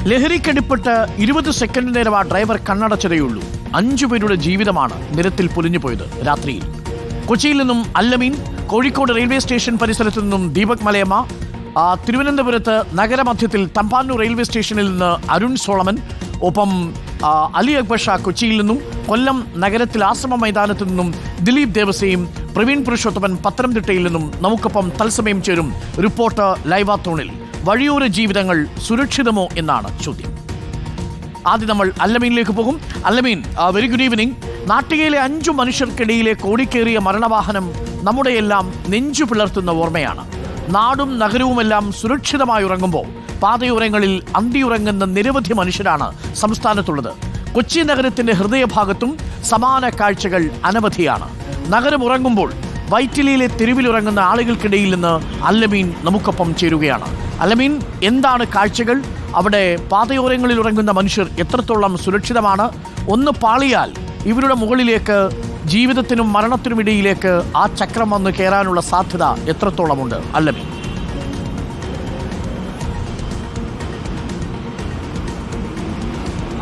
ലഹരിക്കടിപ്പെട്ട് 20 second നേരം ആ driver കണ്ണടച്ചതേയുള്ളൂ. 5 പേരുടെ ജീവിതമാണ് നിരത്തിൽ പൊലിഞ്ഞുപോയത് രാത്രിയിൽ. കൊച്ചിയിൽ നിന്നും അല്ലമീൻ, കോഴിക്കോട് റെയിൽവേ സ്റ്റേഷൻ പരിസരത്തു നിന്നും ദീപക് മലയമ്മ, തിരുവനന്തപുരത്ത് നഗരമധ്യത്തിൽ തമ്പാനൂർ റെയിൽവേ സ്റ്റേഷനിൽ നിന്ന് അരുൺ സോളമൻ, ഒപ്പം അലി അക്ബർ ഷാ കൊച്ചിയിൽ നിന്നും, കൊല്ലം നഗരത്തിൽ ആശ്രമ മൈതാനത്തു നിന്നും ദിലീപ് ദേവസയും, പ്രവീൺ പുരുഷോത്തമൻ പത്തനംതിട്ടയിൽ നിന്നും നമുക്കൊപ്പം തത്സമയം ചേരും. റിപ്പോർട്ടർ ലൈവാത്തോണിൽ വഴിയോര ജീവിതങ്ങൾ സുരക്ഷിതമോ എന്നാണ് ചോദ്യം. ആദ്യം നമ്മൾ അല്ലമീനിലേക്ക് പോകും. Allameen, very good evening. നാട്ടികയിലെ 5 മനുഷ്യർക്കിടയിലെ കോടിക്കേറിയ മരണവാഹനം നമ്മുടെയെല്ലാം നെഞ്ചു പിളർത്തുന്ന ഓർമ്മയാണ്. നാടും നഗരവുമെല്ലാം സുരക്ഷിതമായി ഉറങ്ങുമ്പോൾ പാതയോരങ്ങളിൽ അന്തിയുറങ്ങുന്ന നിരവധി മനുഷ്യരാണ് സംസ്ഥാനത്തുള്ളത്. കൊച്ചി നഗരത്തിന്റെ ഹൃദയഭാഗത്തും സമാന കാഴ്ചകൾ അനവധിയാണ്. നഗരം ഉറങ്ങുമ്പോൾ വൈറ്റിലയിലെ തെരുവിലുറങ്ങുന്ന ആളുകൾക്കിടയിൽ നിന്ന് അല്ലമീൻ നമുക്കൊപ്പം ചേരുകയാണ്. അല്ലമീൻ, എന്താണ് കാഴ്ചകൾ? അവിടെ പാതയോരങ്ങളിൽ ഉറങ്ങുന്ന മനുഷ്യർ എത്രത്തോളം സുരക്ഷിതമാണ്? ഒന്ന് പാളിയാൽ ഇവരുടെ മുകളിലേക്ക്, ജീവിതത്തിനും മരണത്തിനുമിടയിലേക്ക് ആ ചക്രം വന്ന് കയറാനുള്ള സാധ്യത എത്രത്തോളമുണ്ട് അല്ലമീൻ?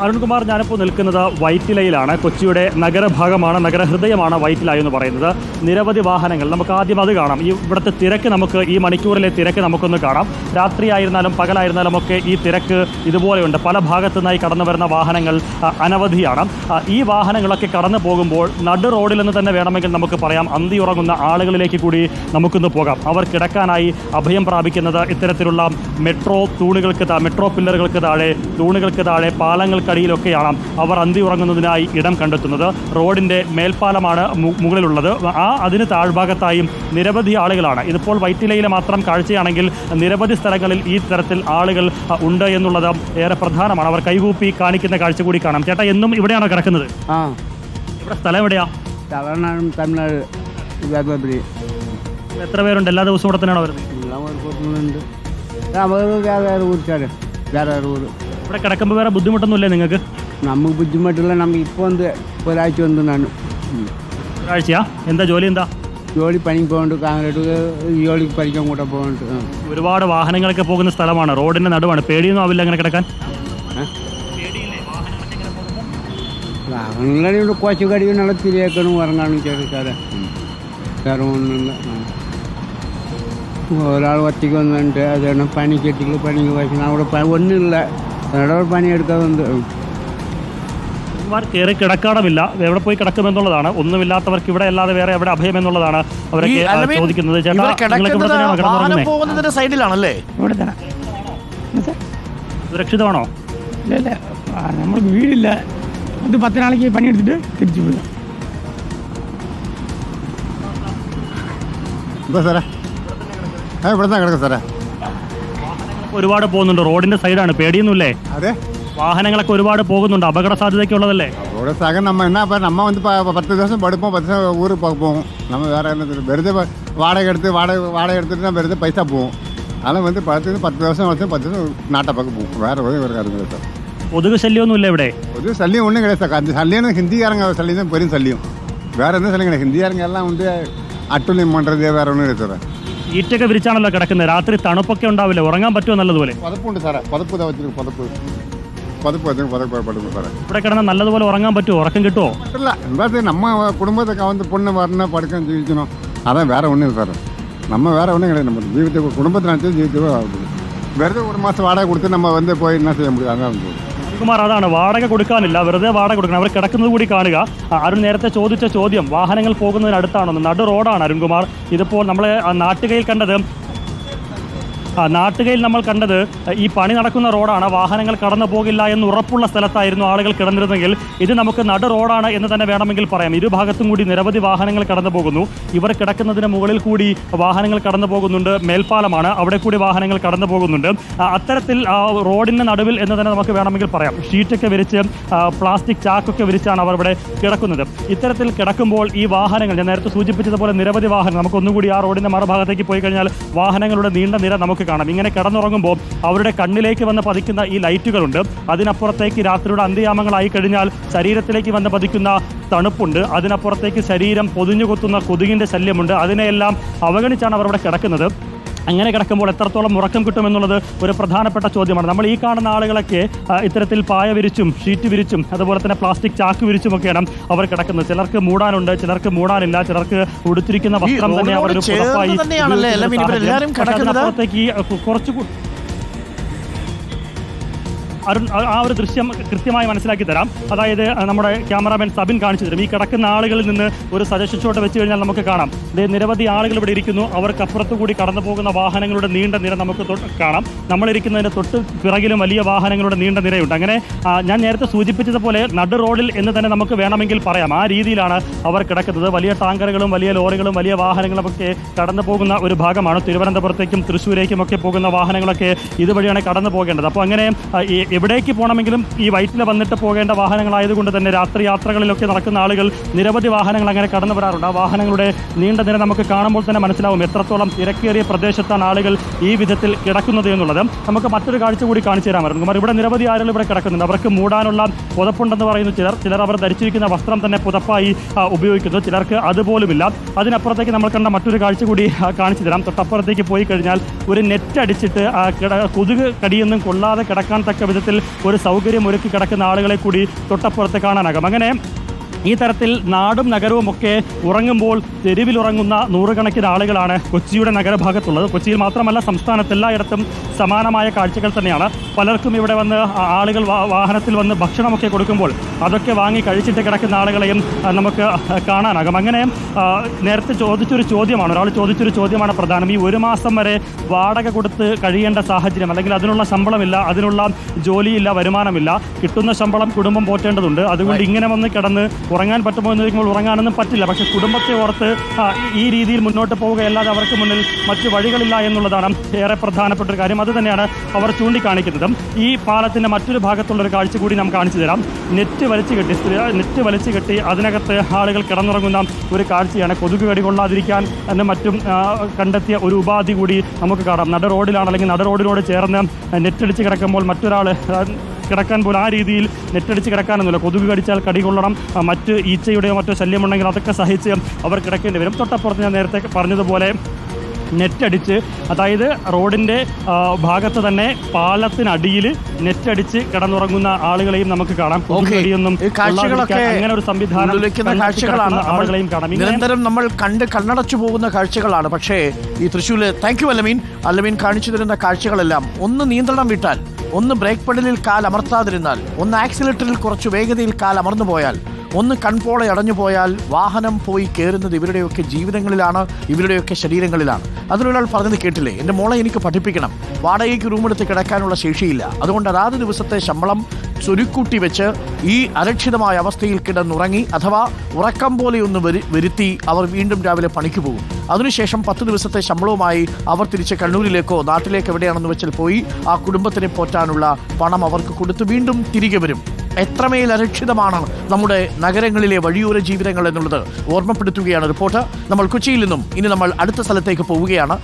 അരുൺകുമാർ, ഞാനിപ്പോൾ നിൽക്കുന്നത് വൈറ്റിലയിലാണ്. കൊച്ചിയുടെ നഗരഭാഗമാണ്, നഗരഹൃദയമാണ് വൈറ്റില എന്ന് പറയുന്നത്. നിരവധി വാഹനങ്ങൾ, നമുക്ക് ആദ്യം അത് കാണാം. ഇവിടുത്തെ തിരക്ക്, നമുക്ക് ഈ മണിക്കൂറിലെ തിരക്ക് നമുക്കൊന്ന് കാണാം. രാത്രിയായിരുന്നാലും പകലായിരുന്നാലും ഒക്കെ ഈ തിരക്ക് ഇതുപോലെയുണ്ട്. പല ഭാഗത്തു നിന്നായി കടന്നു വരുന്ന വാഹനങ്ങൾ അനവധിയാണ്. ഈ വാഹനങ്ങളൊക്കെ കടന്നു പോകുമ്പോൾ നടു റോഡിൽ നിന്ന് തന്നെ വേണമെങ്കിൽ നമുക്ക് പറയാം, അന്തിയുറങ്ങുന്ന ആളുകളിലേക്ക് കൂടി നമുക്കൊന്ന് പോകാം. അവർ കിടക്കാനായി അഭയം പ്രാപിക്കുന്നത് ഇത്തരത്തിലുള്ള മെട്രോ തൂണുകൾക്ക്, മെട്രോ പില്ലറുകൾക്ക് താഴെ, തൂണുകൾക്ക് താഴെ, പാലങ്ങൾക്കടിയിലൊക്കെയാണ് അവർ അന്തി ഉറങ്ങുന്നതിനായി ഇടം കണ്ടെത്തുന്നത്. റോഡിൻ്റെ മേൽപ്പാലമാണ് മുകളിലുള്ളത്. അതിന് താഴ്ഭാഗത്തായും നിരവധി ആളുകളാണ്. ഇതിപ്പോൾ വൈറ്റിലയിലെ മാത്രം കാഴ്ചയാണെങ്കിൽ നിരവധി സ്ഥലങ്ങളിൽ ഈ തരത്തിൽ ആളുകൾ ഉണ്ട് എന്നുള്ളത് ഏറെ പ്രധാനമാണ്. അവർ കൈകൂപ്പി കാണിക്കുന്ന കാഴ്ച കൂടി കാണാം. ചേട്ടാ, എന്നും ഇവിടെയാണോ കിടക്കുന്നത്? ഇവിടെ സ്ഥലം എവിടെയാ? തമിഴ്നാട്. എത്ര പേരുണ്ട്? എല്ലാ ദിവസവും ഇവിടെ തന്നെയാണോ വരുന്നത്? ഇവിടെ കിടക്കുമ്പോൾ വേറെ ബുദ്ധിമുട്ടൊന്നുമില്ലേ നിങ്ങൾക്ക്? നമുക്ക് ബുദ്ധിമുട്ടില്ല. നമുക്ക് ഇപ്പോൾ ഒരാഴ്ച വന്നാണ്. ഒരാഴ്ചയാ? എന്താ ജോലി? എന്താ ജോലി? പണിക്ക് പോകുന്നുണ്ട്. കാങ്ങോട്ട് ജോലിക്ക് പഠിക്കാൻ കൂടെ പോകുന്നുണ്ട്. ഒരുപാട് വാഹനങ്ങളൊക്കെ പോകുന്ന സ്ഥലമാണ്, റോഡിന്റെ നടുവാണ്. പേടിയൊന്നും ആവില്ല അങ്ങനെ കിടക്കാൻ? വാഹനങ്ങളുടെ കുറച്ച് കടികൾ തിരിയേക്കണം, ഇറങ്ങാനും ചെറുക്കാരെ വേറെ ഒന്നുമില്ല. ഒരാൾ ഒറ്റയ്ക്ക് വന്നിട്ട് അതാണ് പണിക്കെട്ടില്ല, പണിക്ക് വയ്ക്കണം. അവിടെ ഒന്നുമില്ല, പണിയെടുക്കാറുണ്ട്. കയറി കിടക്കാടമില്ല, എവിടെ പോയി കിടക്കുമെന്നുള്ളതാണ്. ഒന്നുമില്ലാത്തവർക്ക് ഇവിടെ അല്ലാതെ വേറെ എവിടെ അഭയം എന്നുള്ളതാണ് അവരൊക്കെ ചോദിക്കുന്നത്. സൈഡിലാണല്ലേ? സുരക്ഷിതമാണോ? ഇല്ല, നമ്മൾക്ക് വീടില്ല. ഇത് 10 നാளைക്ക് പണിയെടുത്തിട്ട് തിരിച്ചു പോയി. എന്താ സാറേ? ഇവിടെ തന്നെ കിടക്കാം സാറേ. ഒരുപാട് പോകുന്നുണ്ട്, റോഡിന്റെ സൈഡാണ്. പേടിയൊന്നുമില്ലേ? അതെ, വാഹനങ്ങളൊക്കെ ഒരുപാട് പോകുന്നുണ്ട്. അപകട സാധ്യതയൊക്കെ ഉള്ളതല്ലേ? അവിടെ സാഗം നമ്മ വന്ന് 10 ദിവസം പഠിപ്പோம், 10 ദിവസം ഊര് പോകും. நம்ம வேற என்ன வெறுതെ வாடகை எடுத்துட்டு வெறுതെ പൈസ പോവും. அதெல்லாம் வந்து 10 ദിവസം 10 ദിവസം നാട്ടെ പக்கம் പോകും. വേറെ ഒരു കാര്യമില്ല സാർ. കൊതുക് ശല്യമൊന്നുമില്ല ഇവിടെ? ഒരു ശല്യം ഒന്നും கிடையாது സാർ. அந்த ശല്യം ഹിന്ദിക്കാരங்க ശല്യം தான் பெரும் ശല്യം. வேற என்ன ശല്യം கிடையாது. ഹിന്ദിക്കാരங்க எல்லாம் வந்து അട്ടുള്ളിയും പണ്ടേ വേറെ ഒന്നും ഇല്ല സാറേ. ഈറ്റൊക്കെ വിരിച്ചാണല്ലോ കിടക്കുന്നത്. രാത്രി തണുപ്പൊക്കെ ഉണ്ടാവില്ല? ഉറങ്ങാൻ പറ്റുമോ നല്ലതുപോലെ? പതപ്പുണ്ട് സാറേ. പതപ്പ് വെച്ചിരിക്കും. പതപ്പ് സാറേ. ഇവിടെ കിടന്നാൽ നല്ലതുപോലെ ഉറങ്ങാൻ പറ്റുമോ? ഉറക്കം കിട്ടുമോ? പറ്റില്ല. എന്താ നമ്മ കുടുംബത്തൊക്കെ വന്ന് പൊണ്ണ് പറഞ്ഞ പഠിക്കാൻ ജീവിക്കണം. അതാ വേറെ ഒന്നും സാറേ. നമ്മ വേറെ ഒന്നും கிடையாது. நம்ம ജീവിതത്തിൽ കുടുംബത്തിനനുസരിച്ച് ജീവിച്ചോ. വെറുതെ 1 മാസം വാടക കൊടുത്ത് നമ്മ വന്ന് പോയി എന്നാ ചെയ്യാൻ முடியும்? അതാണ് കുമാർ, അതാണ് വാടക കൊടുക്കാനില്ല, വെറുതെ വാടക കൊടുക്കണം. അവർ കിടക്കുന്നത് കൂടി കാണുക. അരുൺ നേരത്തെ ചോദിച്ച ചോദ്യം, വാഹനങ്ങൾ പോകുന്നതിനടുത്താണോ? നടു റോഡാണ് അരുൺകുമാർ. ഇതിപ്പോൾ നമ്മൾ നാട്ടുകയിൽ നമ്മൾ കണ്ടത് ഈ പണി നടക്കുന്ന റോഡാണ്. വാഹനങ്ങൾ കടന്നു പോകില്ല എന്ന് ഉറപ്പുള്ള സ്ഥലത്തായിരുന്നു ആളുകൾ കിടന്നിരുന്നെങ്കിൽ ഇത് നമുക്ക് നടു റോഡാണ് എന്ന് തന്നെ വേണമെങ്കിൽ പറയാം. ഇരുഭാഗത്തും കൂടി നിരവധി വാഹനങ്ങൾ കടന്നു പോകുന്നു. ഇവർ കിടക്കുന്നതിന് മുകളിൽ കൂടി വാഹനങ്ങൾ കടന്നു പോകുന്നുണ്ട്. മേൽപ്പാലമാണ്, അവിടെ കൂടി വാഹനങ്ങൾ കടന്നു പോകുന്നുണ്ട്. അത്തരത്തിൽ റോഡിൻ്റെ നടുവിൽ എന്ന് തന്നെ നമുക്ക് വേണമെങ്കിൽ പറയാം. ഷീറ്റൊക്കെ വിരിച്ച്, പ്ലാസ്റ്റിക് ചാക്കൊക്കെ വിരിച്ചാണ് അവർ ഇവിടെ കിടക്കുന്നത്. ഇത്തരത്തിൽ കിടക്കുമ്പോൾ ഈ വാഹനങ്ങൾ, ഞാൻ നേരത്തെ സൂചിപ്പിച്ചതുപോലെ നിരവധി വാഹനങ്ങൾ, നമുക്കൊന്നുകൂടി ആ റോഡിൻ്റെ മറുഭാഗത്തേക്ക് പോയി കഴിഞ്ഞാൽ വാഹനങ്ങളുടെ നീണ്ട നിര നമുക്ക് കാണാം. ഇങ്ങനെ കിടന്നുറങ്ങുമ്പോൾ അവരുടെ കണ്ണിലേക്ക് വന്ന് പതിക്കുന്ന ഈ ലൈറ്റുകളുണ്ട്. അതിനപ്പുറത്തേക്ക് രാത്രിയുടെ അന്ത്യയാമങ്ങളായി കഴിഞ്ഞാൽ ശരീരത്തിലേക്ക് വന്ന് പതിക്കുന്ന തണുപ്പുണ്ട്. അതിനപ്പുറത്തേക്ക് ശരീരം പൊതിഞ്ഞു കൊത്തുന്ന കൊതുകിൻ്റെ ശല്യമുണ്ട്. അതിനെയെല്ലാം അവഗണിച്ചാണ് അവർ ഇവിടെ കിടക്കുന്നത്. അങ്ങനെ കിടക്കുമ്പോൾ എത്രത്തോളം ഉറക്കം കിട്ടുമെന്നുള്ളത് ഒരു പ്രധാനപ്പെട്ട ചോദ്യമാണ്. നമ്മൾ ഈ കാണുന്ന ആളുകളൊക്കെ ഇത്തരത്തിൽ പായ വിരിച്ചും ഷീറ്റ് വിരിച്ചും അതുപോലെ തന്നെ പ്ലാസ്റ്റിക് ചാക്ക് വിരിച്ചുമൊക്കെയാണ് അവർ കിടക്കുന്നത്. ചിലർക്ക് മൂടാനുണ്ട്, ചിലർക്ക് മൂടാനില്ല, ചിലർക്ക് ഉടുത്തിരിക്കുന്ന വസ്ത്രം തന്നെ അവർ പുറപ്പായി അതിനപ്പുറത്തേക്ക് കുറച്ച് അരുൺ ആ ഒരു ദൃശ്യം കൃത്യമായി മനസ്സിലാക്കി തരാം. അതായത് നമ്മുടെ ക്യാമറാമാൻ സബിൻ കാണിച്ചു തരും. ഈ കിടക്കുന്ന ആളുകളിൽ നിന്ന് ഒരു സജഷൻ ഷോട്ട് വെച്ച് കഴിഞ്ഞാൽ നമുക്ക് കാണാം. നിരവധി ആളുകൾ ഇവിടെ ഇരിക്കുന്നു. അവർക്കപ്പുറത്തു കൂടി കടന്നു പോകുന്ന വാഹനങ്ങളുടെ നീണ്ട നിര നമുക്ക് കാണാം. നമ്മളിരിക്കുന്നതിന് തൊട്ട് പിറകിലും വലിയ വാഹനങ്ങളുടെ നീണ്ട നിരയുണ്ട്. അങ്ങനെ ഞാൻ നേരത്തെ സൂചിപ്പിച്ചതുപോലെ നടു റോഡിൽ എന്ന് തന്നെ നമുക്ക് വേണമെങ്കിൽ പറയാം. ആ രീതിയിലാണ് അവർ കിടക്കുന്നത്. വലിയ ടാങ്കറുകളും വലിയ ലോറികളും വലിയ വാഹനങ്ങളും ഒക്കെ കടന്നു പോകുന്ന ഒരു ഭാഗമാണ്. തിരുവനന്തപുരത്തേക്കും തൃശ്ശൂരേക്കും ഒക്കെ പോകുന്ന വാഹനങ്ങളൊക്കെ ഇതുവഴിയാണ് കടന്നു പോകേണ്ടത്. അപ്പോൾ അങ്ങനെ എവിടേക്ക് പോകണമെങ്കിലും ഈ വൈറ്റില വന്നിട്ട് പോകേണ്ട വാഹനങ്ങളായതുകൊണ്ട് തന്നെ രാത്രി യാത്രകളിലൊക്കെ നടക്കുന്ന ആളുകൾ നിരവധി വാഹനങ്ങൾ അങ്ങനെ കടന്നു വരാറുണ്ട്. ആ വാഹനങ്ങളുടെ നീണ്ട നിര നമുക്ക് കാണുമ്പോൾ തന്നെ മനസ്സിലാവും എത്രത്തോളം തിരക്കേറിയ പ്രദേശത്താണ് ആളുകൾ ഈ വിധത്തിൽ കിടക്കുന്നത് എന്നുള്ളത്. നമുക്ക് മറ്റൊരു കാഴ്ച കൂടി കാണിച്ചു തരാമായിരുന്നു. ഇവിടെ നിരവധി ആളുകൾ ഇവിടെ കിടക്കുന്നുണ്ട്. അവർക്ക് മൂടാനുള്ള പുതപ്പുണ്ടെന്ന് പറയുന്നു ചിലർ അവർ ധരിച്ചിരിക്കുന്ന വസ്ത്രം തന്നെ പുതപ്പായി ഉപയോഗിക്കുന്നു, ചിലർക്ക് അതുപോലുമില്ല. അതിനപ്പുറത്തേക്ക് നമ്മൾ കണ്ട മറ്റൊരു കാഴ്ച കൂടി കാണിച്ചു തരാം. തൊട്ടപ്പുറത്തേക്ക് പോയി കഴിഞ്ഞാൽ ഒരു നെറ്റ് അടിച്ചിട്ട് കൊതുക് കടിയൊന്നും കൊള്ളാതെ കിടക്കാൻ തക്ക വിധത്തിൽ ഒരു സൗകര്യം ഒരുക്കി കിടക്കുന്ന ആളുകളെ കൂടി തൊട്ടപ്പുറത്ത് കാണാനാകും. അങ്ങനെ ഈ തരത്തിൽ നാടും നഗരവും ഒക്കെ ഉറങ്ങുമ്പോൾ തെരുവിലുറങ്ങുന്ന നൂറുകണക്കിന് ആളുകളാണ് കൊച്ചിയുടെ നഗരഭാഗത്തുള്ളത്. കൊച്ചിയിൽ മാത്രമല്ല, സംസ്ഥാനത്ത് എല്ലായിടത്തും സമാനമായ കാഴ്ചകൾ തന്നെയാണ്. പലർക്കും ഇവിടെ വന്ന് ആളുകൾ വാഹനത്തിൽ വന്ന് ഭക്ഷണമൊക്കെ കൊടുക്കുമ്പോൾ അതൊക്കെ വാങ്ങി കഴിച്ചിട്ട് കിടക്കുന്ന ആളുകളെയും നമുക്ക് കാണാനാകും. അങ്ങനെ നേരത്തെ ഒരാൾ ചോദിച്ചൊരു ചോദ്യമാണ് പ്രധാനം. ഈ ഒരു മാസം വരെ വാടക കൊടുത്ത് കഴിയേണ്ട സാഹചര്യം, അല്ലെങ്കിൽ അതിനുള്ള ശമ്പളമില്ല, അതിനുള്ള ജോലിയില്ല, വരുമാനമില്ല, കിട്ടുന്ന ശമ്പളം കുടുംബം പോറ്റേണ്ടതുണ്ട്. അതുകൊണ്ട് ഇങ്ങനെ വന്ന് കിടന്ന് ഉറങ്ങാൻ പറ്റുമോ എന്ന് ചോദിക്കുമ്പോൾ ഉറങ്ങാനൊന്നും പറ്റില്ല. പക്ഷേ കുടുംബത്തെ ഓർത്ത് ഈ രീതിയിൽ മുന്നോട്ട് പോവുകയല്ലാതെ അവർക്ക് മുന്നിൽ മറ്റു വഴികളില്ല എന്നുള്ളതാണ് ഏറെ പ്രധാനപ്പെട്ട ഒരു കാര്യം. അത് തന്നെയാണ് അവർ ചൂണ്ടിക്കാണിക്കുന്നത്. ഈ പാലത്തിൻ്റെ മറ്റൊരു ഭാഗത്തുള്ളൊരു കാഴ്ച കൂടി നാം കാണിച്ചു തരാം. നെറ്റ് വലിച്ചു കെട്ടി അതിനകത്ത് ആളുകൾ കിടന്നുറങ്ങുന്ന ഒരു കാഴ്ചയാണ്. കൊതുക് കടി കൊള്ളാതിരിക്കാൻ എന്നും മറ്റും കണ്ടെത്തിയ ഒരു ഉപാധി കൂടി നമുക്ക് കാണാം. നട റോഡിലാണ്, അല്ലെങ്കിൽ നട റോഡിനോട് ചേർന്ന് നെറ്റടിച്ച് കിടക്കുമ്പോൾ മറ്റൊരാൾ കിടക്കാൻ പോലും ആ രീതിയിൽ നെറ്റടിച്ച് കിടക്കാനൊന്നുമില്ല. കൊതുക് കടിച്ചാൽ കടി കൊള്ളണം, മറ്റ് ഈച്ചയുടെയോ മറ്റോ ശല്യമുണ്ടെങ്കിൽ അതൊക്കെ സഹിച്ച് അവർ കിടക്കേണ്ടി വരും. തൊട്ടപ്പുറത്ത് ഞാൻ നേരത്തെ പറഞ്ഞതുപോലെ നെറ്റടിച്ച്, അതായത് റോഡിൻ്റെ ഭാഗത്ത് തന്നെ പാലത്തിനടിയിൽ നെറ്റടിച്ച് കിടന്നുറങ്ങുന്ന ആളുകളെയും നമുക്ക് കാണാം. അങ്ങനെ ഒരു സംവിധാനം ആളുകളെയും കാണാം. നിരന്തരം നമ്മൾ കണ്ണടച്ചു പോകുന്ന കാഴ്ചകളാണ്. പക്ഷേ ഈ തൃശ്ശൂരിൽ താങ്ക് യു അല്ലമീൻ കാണിച്ചു തരുന്ന കാഴ്ചകളെല്ലാം ഒന്ന് നിയന്ത്രണം വിട്ടാൽ, ഒന്ന് ബ്രേക്ക് പെഡലിൽ കാൽ അമർത്താതിരുന്നാൽ, ഒന്ന് ആക്സിലേറ്ററിൽ കുറച്ച് വേഗതയിൽ കാൽ അമർന്നു പോയാൽ, ഒന്ന് കൺപോളെ അടഞ്ഞു പോയാൽ വാഹനം പോയി കയറുന്നത് ഇവരുടെയൊക്കെ ജീവിതങ്ങളിലാണ്, ഇവരുടെയൊക്കെ ശരീരങ്ങളിലാണ്. അതിലൊരാൾ പറഞ്ഞത് കേട്ടില്ലേ, എൻ്റെ മോളെ എനിക്ക് പഠിപ്പിക്കണം, വാടകയ്ക്ക് റൂമെടുത്ത് കിടക്കാനുള്ള ശേഷിയില്ല, അതുകൊണ്ട് അതാത് ദിവസത്തെ ശമ്പളം ചുരുക്കൂട്ടി വെച്ച് ഈ അരക്ഷിതമായ അവസ്ഥയിൽ കിടന്നുറങ്ങി, അഥവാ ഉറക്കം പോലെ ഒന്ന് വരുത്തി അവർ വീണ്ടും രാവിലെ പണിക്ക് പോകും. അതിനുശേഷം 10 ദിവസത്തെ ശമ്പളവുമായി അവർ തിരിച്ച് കണ്ണൂരിലേക്കോ നാട്ടിലേക്ക് എവിടെയാണെന്ന് വെച്ചാൽ പോയി ആ കുടുംബത്തിനെ പോറ്റാനുള്ള പണം അവർക്ക് കൊടുത്ത് വീണ്ടും തിരികെ വരും. എത്രമേൽ അരക്ഷിതമാണ് നമ്മുടെ നഗരങ്ങളിലെ വഴിയോര ജീവിതങ്ങൾ എന്നുള്ളത് ഓർമ്മപ്പെടുത്തുകയാണ് റിപ്പോർട്ട്. നമ്മൾ കൊച്ചിയിൽ നിന്നും ഇനി നമ്മൾ അടുത്ത സ്ഥലത്തേക്ക് പോവുകയാണ്.